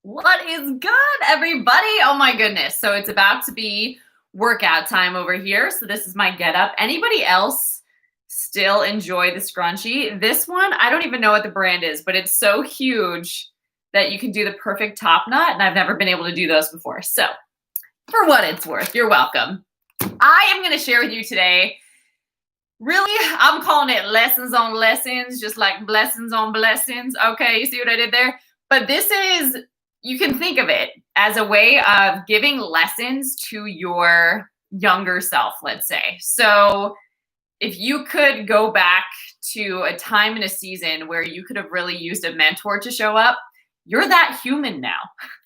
What is good, everybody? Oh my goodness. So it's about to be workout time over here. So this is my get up. Anybody else still enjoy the scrunchie? This one, I don't even know what the brand is, but it's so huge that you can do the perfect top knot. And I've never been able to do those before. So for what it's worth, you're welcome. I am going to share with you today. Really, I'm calling it lessons on lessons, just like blessings on blessings. Okay, you see what I did there? But this is, you can think of it as a way of giving lessons to your younger self, let's say. So if you could go back to a time in a season where you could have really used a mentor to show up, you're that human now,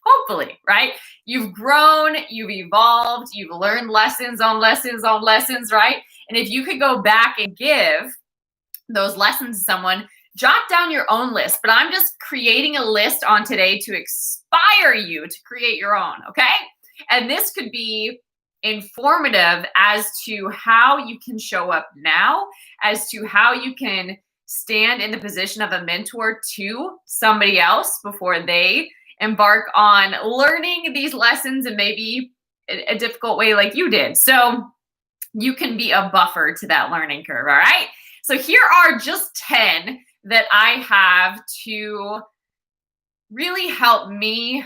hopefully, right? You've grown, you've evolved, you've learned lessons on lessons on lessons, right? And if you could go back and give those lessons to someone, jot down your own list. But I'm just creating a list on today to inspire you to create your own, okay? And this could be informative as to how you can show up now, as to how you can stand in the position of a mentor to somebody else before they embark on learning these lessons in maybe a difficult way like you did. So you can be a buffer to that learning curve, all right? So here are just 10 that I have to really help me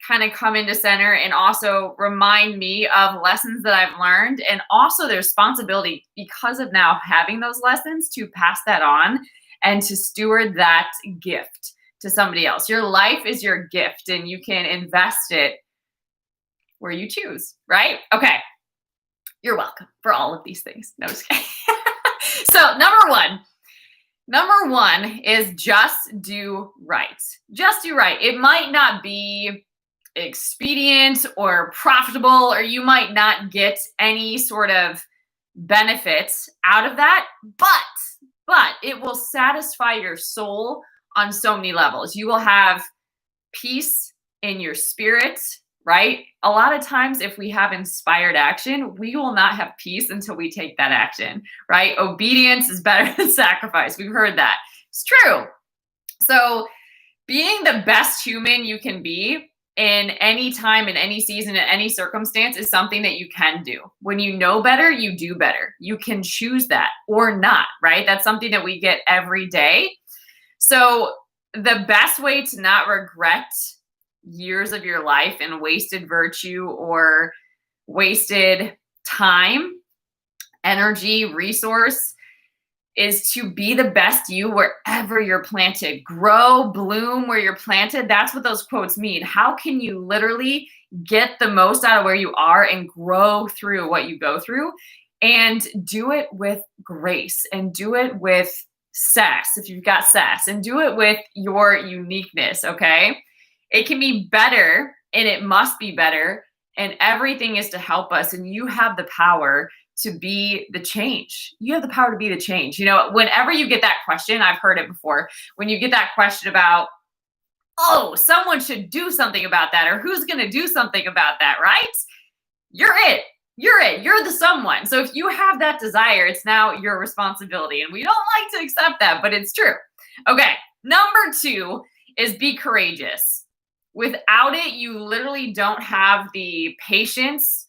kind of come into center and also remind me of lessons that I've learned, and also the responsibility because of now having those lessons to pass that on and to steward that gift to somebody else. Your life is your gift and you can invest it where you choose, right? Okay. You're welcome for all of these things. No, just kidding. So number one is just do right. Just do right. It might not be expedient or profitable, or you might not get any sort of benefits out of that, but it will satisfy your soul on so many levels. You will have peace in your spirit, right? A lot of times if we have inspired action, we will not have peace until we take that action, right? Obedience is better than sacrifice. We've heard that. It's true. So being the best human you can be in any time, in any season, in any circumstance is something that you can do. When you know better, you do better. You can choose that or not, right? That's something that we get every day. So the best way to not regret years of your life and wasted virtue or wasted time, energy, resource is to be the best you wherever you're planted. Grow, bloom where you're planted. That's what those quotes mean. How can you literally get the most out of where you are and grow through what you go through, and do it with grace and do it with sass, if you've got sass, and do it with your uniqueness, okay? It can be better and it must be better, and everything is to help us, and you have the power to be the change. You have the power to be the change. You know, whenever you get that question, I've heard it before, when you get that question about, oh, someone should do something about that, or who's going to do something about that, right? You're it. You're the someone. So if you have that desire, it's now your responsibility. And we don't like to accept that, but it's true. Okay. Number 2 is be courageous. Without it, you literally don't have the patience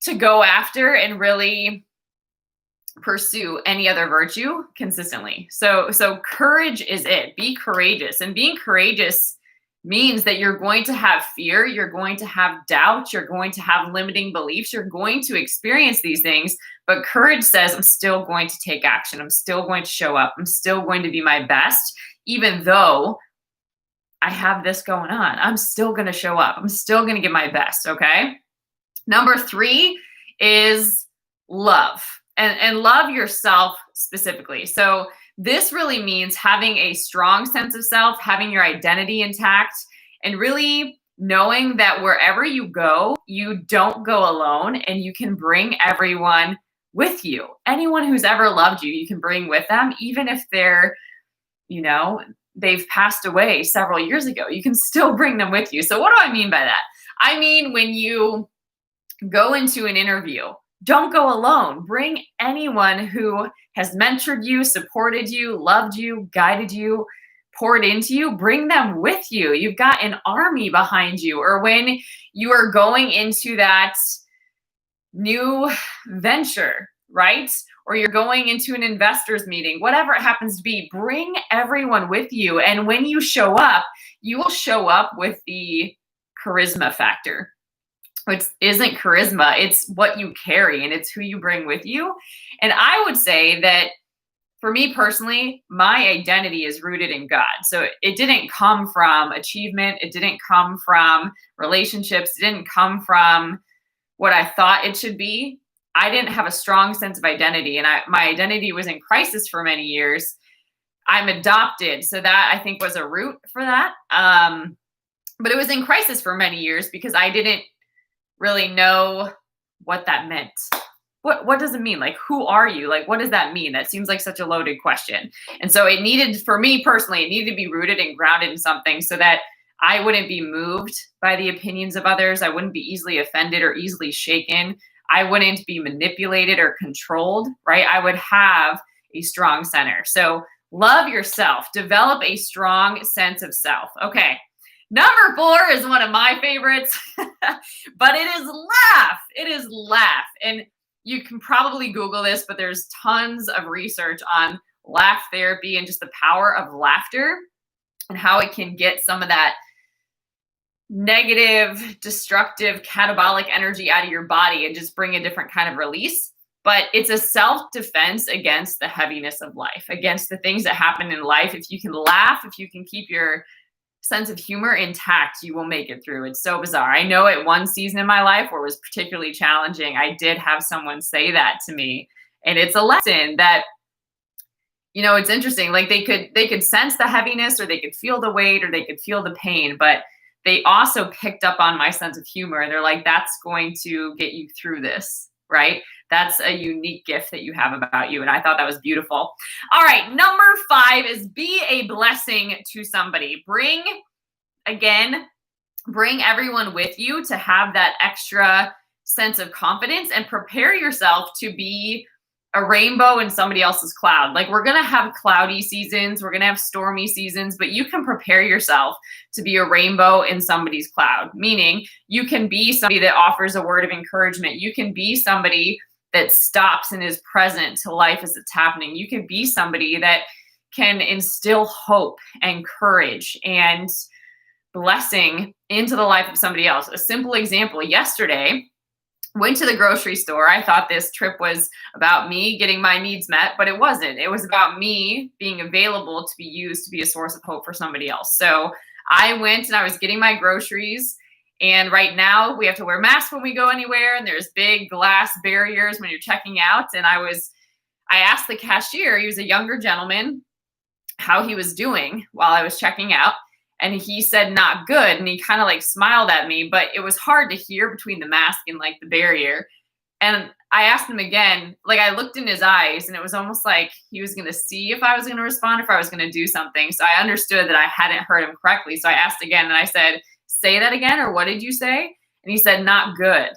to go after and really pursue any other virtue consistently. So courage is it. Be courageous. And being courageous means that you're going to have fear, you're going to have doubt, you're going to have limiting beliefs, you're going to experience these things, but courage says, I'm still going to take action. I'm still going to show up. I'm still going to be my best, even though I have this going on. I'm still going to show up. I'm still going to give my best, okay? Number 3 is love, and love yourself specifically. So this really means having a strong sense of self, having your identity intact, and really knowing that wherever you go, you don't go alone, and you can bring everyone with you. Anyone who's ever loved you, you can bring with them, even if they're, they've passed away several years ago. You can still bring them with you. So what do I mean by that? I mean, when you go into an interview, don't go alone. Bring anyone who has mentored you, supported you, loved you, guided you, poured into you, bring them with you. You've got an army behind you. Or when you are going into that new venture, right? Or you're going into an investors meeting, whatever it happens to be, bring everyone with you. And when you show up, you will show up with the charisma factor, which isn't charisma, it's what you carry and it's who you bring with you. And I would say that for me personally, my identity is rooted in God. So it didn't come from achievement. It didn't come from relationships. It didn't come from what I thought it should be. I didn't have a strong sense of identity, and my identity was in crisis for many years. I'm adopted, so that I think was a root for that. But it was in crisis for many years because I didn't really know what that meant. What does it mean? Like, who are you? Like, what does that mean? That seems like such a loaded question. And so it needed, for me personally, it needed to be rooted and grounded in something so that I wouldn't be moved by the opinions of others. I wouldn't be easily offended or easily shaken. I wouldn't be manipulated or controlled, right? I would have a strong center. So love yourself. Develop a strong sense of self. Okay. Number 4 is one of my favorites, but it is laugh. It is laugh. And you can probably Google this, but there's tons of research on laugh therapy and just the power of laughter and how it can get some of that negative, destructive, catabolic energy out of your body and just bring a different kind of release. But it's a self-defense against the heaviness of life, against the things that happen in life. If you can laugh, if you can keep your sense of humor intact, you will make it through. It's so bizarre. I know at one season in my life where it was particularly challenging, I did have someone say that to me. And it's a lesson that, you know, it's interesting. Like they could sense the heaviness, or they could feel the weight, or they could feel the pain, but they also picked up on my sense of humor. And they're like, that's going to get you through this, right? That's a unique gift that you have about you. And I thought that was beautiful. All right. Number 5 is be a blessing to somebody. Bring everyone with you to have that extra sense of confidence, and prepare yourself to be a rainbow in somebody else's cloud. Like, we're going to have cloudy seasons, we're going to have stormy seasons, but you can prepare yourself to be a rainbow in somebody's cloud. Meaning you can be somebody that offers a word of encouragement. You can be somebody that stops and is present to life as it's happening. You can be somebody that can instill hope and courage and blessing into the life of somebody else. A simple example, yesterday, went to the grocery store. I thought this trip was about me getting my needs met, but it wasn't. It was about me being available to be used to be a source of hope for somebody else. So I went and I was getting my groceries. And right now we have to wear masks when we go anywhere, and there's big glass barriers when you're checking out. And I asked the cashier, he was a younger gentleman, how he was doing while I was checking out. And he said, not good. And he kind of like smiled at me, but it was hard to hear between the mask and like the barrier. And I asked him again, like I looked in his eyes, and it was almost like he was going to see if I was going to respond, if I was going to do something. So I understood that I hadn't heard him correctly. So I asked again, and I said, say that again, or what did you say? And he said, not good.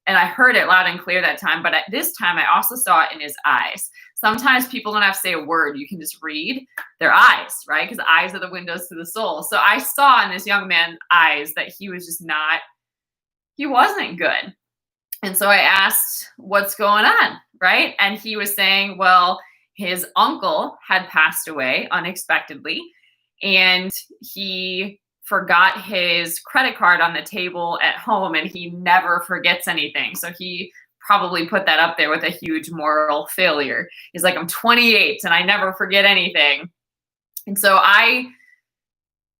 And I heard it loud and clear that time. But at this time, I also saw it in his eyes. Sometimes people don't have to say a word. You can just read their eyes, right? Because the eyes are the windows to the soul. So I saw in this young man's eyes that he wasn't good. And so I asked, what's going on, right? And he was saying, well, his uncle had passed away unexpectedly, and he forgot his credit card on the table at home, and he never forgets anything. So he probably put that up there with a huge moral failure. He's like, I'm 28 and I never forget anything. And so I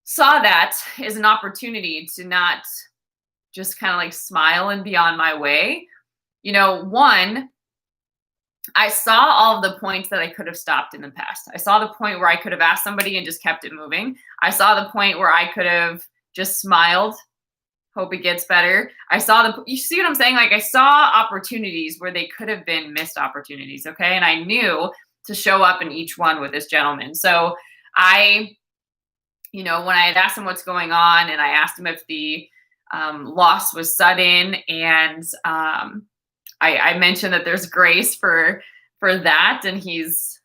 saw that as an opportunity to not just kind of like smile and be on my way. You know, one, I saw all of the points that I could have stopped in the past. I saw the point where I could have asked somebody and just kept it moving. I saw the point where I could have just smiled, hope it gets better. You see what I'm saying? Like I saw opportunities where they could have been missed opportunities. Okay. And I knew to show up in each one with this gentleman. So when I had asked him what's going on, and I asked him if the loss was sudden, and I mentioned that there's grace for that. And he's,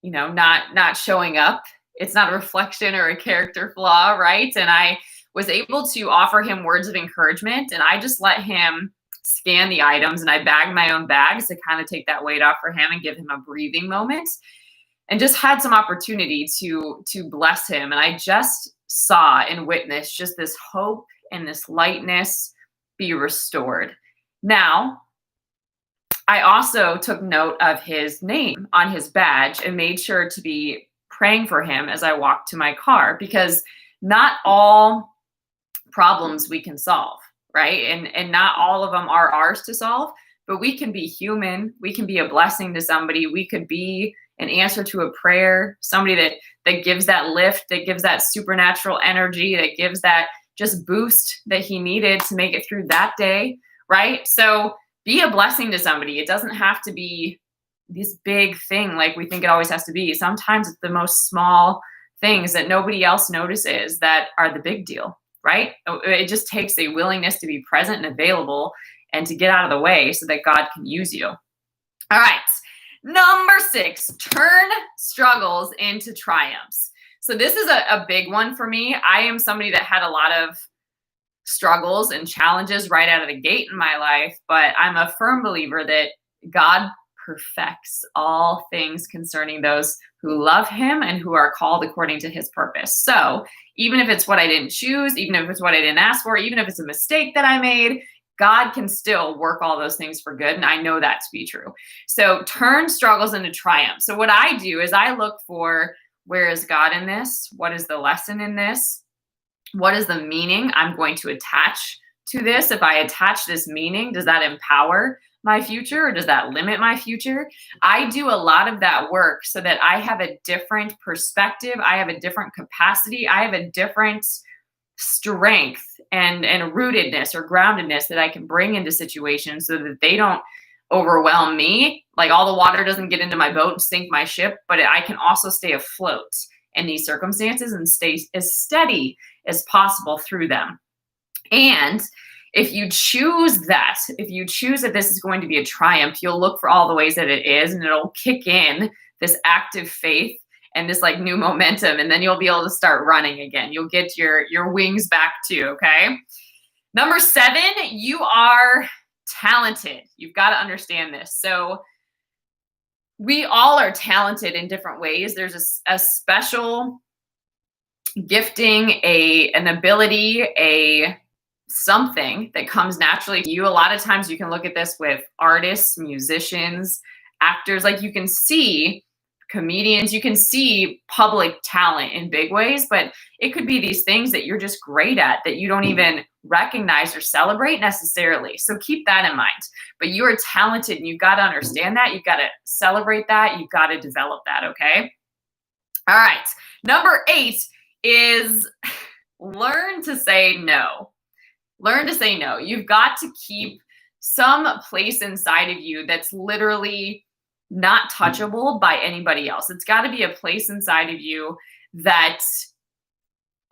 not showing up it's not a reflection or a character flaw, right? And I was able to offer him words of encouragement, and I just let him scan the items, and I bagged my own bags to kind of take that weight off for him and give him a breathing moment, and just had some opportunity to bless him. And I just saw and witnessed just this hope and this lightness be restored. Now, I also took note of his name on his badge and made sure to be praying for him as I walked to my car, because not all problems we can solve, right? And not all of them are ours to solve, but we can be human. We can be a blessing to somebody. We could be an answer to a prayer, somebody that gives that lift, that gives that supernatural energy, that gives that just boost that he needed to make it through that day, right? So be a blessing to somebody. It doesn't have to be this big thing like we think it always has to be. Sometimes it's the most small things that nobody else notices that are the big deal, right? It just takes a willingness to be present and available and to get out of the way so that God can use you. All right. Number 6, turn struggles into triumphs. So this is a big one for me. I am somebody that had a lot of struggles and challenges right out of the gate in my life, but I'm a firm believer that God perfects all things concerning those who love him and who are called according to his purpose. So even if it's what I didn't choose, even if it's what I didn't ask for, even if it's a mistake that I made, God can still work all those things for good. And I know that to be true. So turn struggles into triumph. So what I do is I look for, where is God in this? What is the lesson in this? What is the meaning I'm going to attach to this? If I attach this meaning, does that empower my future or does that limit my future? I do a lot of that work so that I have a different perspective. I have a different capacity. I have a different strength and rootedness or groundedness that I can bring into situations so that they don't overwhelm me. Like all the water doesn't get into my boat and sink my ship, but I can also stay afloat in these circumstances and stay as steady as possible through them. And if you choose that this is going to be a triumph, you'll look for all the ways that it is, and it'll kick in this active faith and this like new momentum, and then you'll be able to start running again. You'll get your wings back too, okay? Number 7, you are talented. You've got to understand this. So we all are talented in different ways. There's a special gifting, an ability, something that comes naturally to you. A lot of times you can look at this with artists, musicians, actors. Like you can see comedians, you can see public talent in big ways, but it could be these things that you're just great at that you don't even recognize or celebrate necessarily. So keep that in mind. But you are talented and you've got to understand that. You've got to celebrate that. You've got to develop that, okay? All right. Number 8 is learn to say no. Learn to say no. You've got to keep some place inside of you that's literally not touchable by anybody else. It's got to be a place inside of you that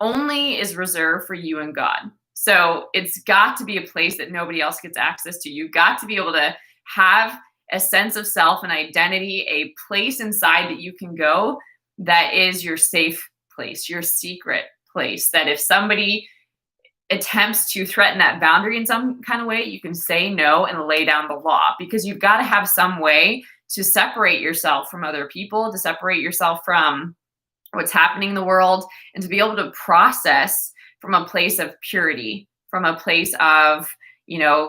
only is reserved for you and God. So it's got to be a place that nobody else gets access to. You've got to be able to have a sense of self and identity, a place inside that you can go that is your safe place, your secret place, that if somebody attempts to threaten that boundary in some kind of way, you can say no and lay down the law, because you've got to have some way to separate yourself from other people, to separate yourself from what's happening in the world, and to be able to process from a place of purity, from a place of,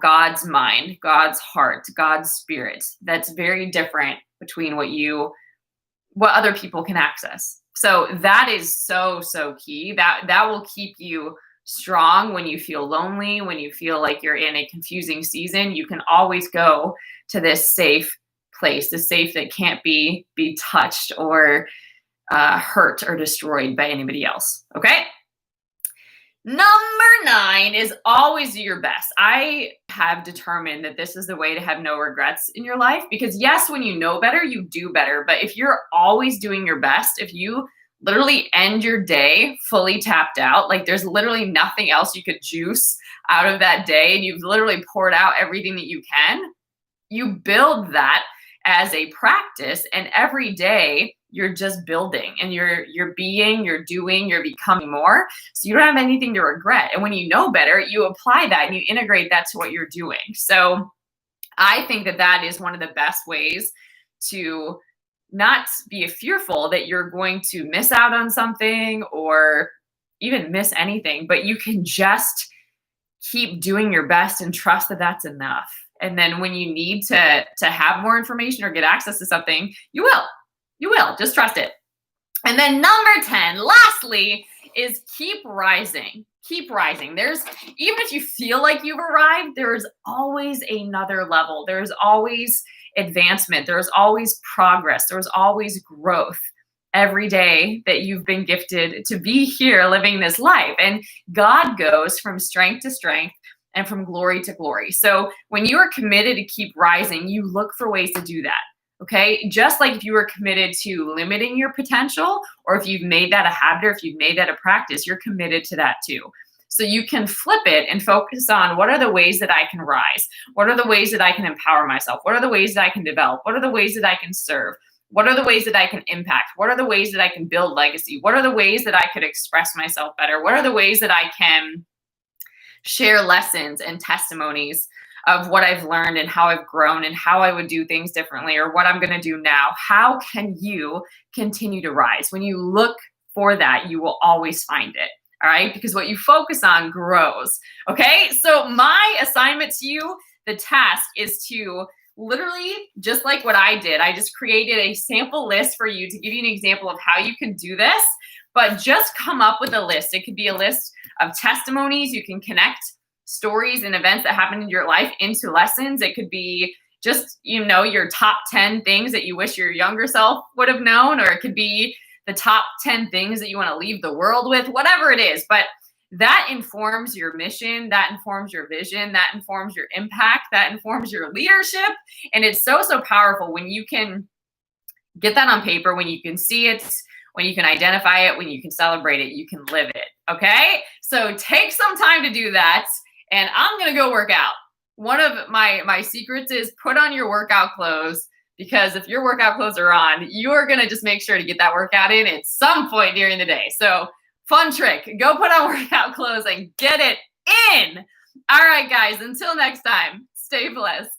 God's mind, God's heart, God's spirit. That's very different between what other people can access. So that is so, so key. That will keep you strong when you feel lonely, when you feel like you're in a confusing season. You can always go to this safe place, the safe that can't be touched or hurt or destroyed by anybody else. Okay. Number 9 is always do your best. I have determined that this is the way to have no regrets in your life, because yes, when you know better, you do better. But if you're always doing your best, if you literally end your day fully tapped out, like there's literally nothing else you could juice out of that day, and you've literally poured out everything that you can, you build that as a practice, and every day you're just building and you're being, you're doing, you're becoming more. So you don't have anything to regret. And when you know better, you apply that and you integrate that to what you're doing. So I think that that is one of the best ways to not be fearful that you're going to miss out on something or even miss anything, but you can just keep doing your best and trust that that's enough. And then when you need to have more information or get access to something, you will. You will. Just trust it. And then number 10, lastly, is keep rising. Keep rising. There's, even if you feel like you've arrived, there's always another level. There's always advancement. There's always progress. There's always growth every day that you've been gifted to be here living this life. And God goes from strength to strength and from glory to glory. So when you are committed to keep rising, you look for ways to do that. Okay. Just like if you were committed to limiting your potential, or if you've made that a habit, or if you've made that a practice, you're committed to that too. So you can flip it and focus on, what are the ways that I can rise? What are the ways that I can empower myself? What are the ways that I can develop? What are the ways that I can serve? What are the ways that I can impact? What are the ways that I can build legacy? What are the ways that I could express myself better? What are the ways that I can share lessons and testimonies of what I've learned and how I've grown and how I would do things differently, or what I'm going to do now? How can you continue to rise? When you look for that, you will always find it. All right. Because what you focus on grows. Okay. So my assignment to you, the task, is to literally, just like what I did, I just created a sample list for you to give you an example of how you can do this, but just come up with a list. It could be a list of testimonies. You can connect stories and events that happened in your life into lessons. It could be just, your top 10 things that you wish your younger self would have known, or it could be the top 10 things that you want to leave the world with, whatever it is. But that informs your mission, that informs your vision, that informs your impact, that informs your leadership. And it's so, so powerful when you can get that on paper, when you can see it, when you can identify it, when you can celebrate it, you can live it. Okay. So take some time to do that. And I'm going to go work out. One of my secrets is put on your workout clothes, because if your workout clothes are on, you're going to just make sure to get that workout in at some point during the day. So fun trick, go put on workout clothes and get it in. All right, guys, until next time, stay blessed.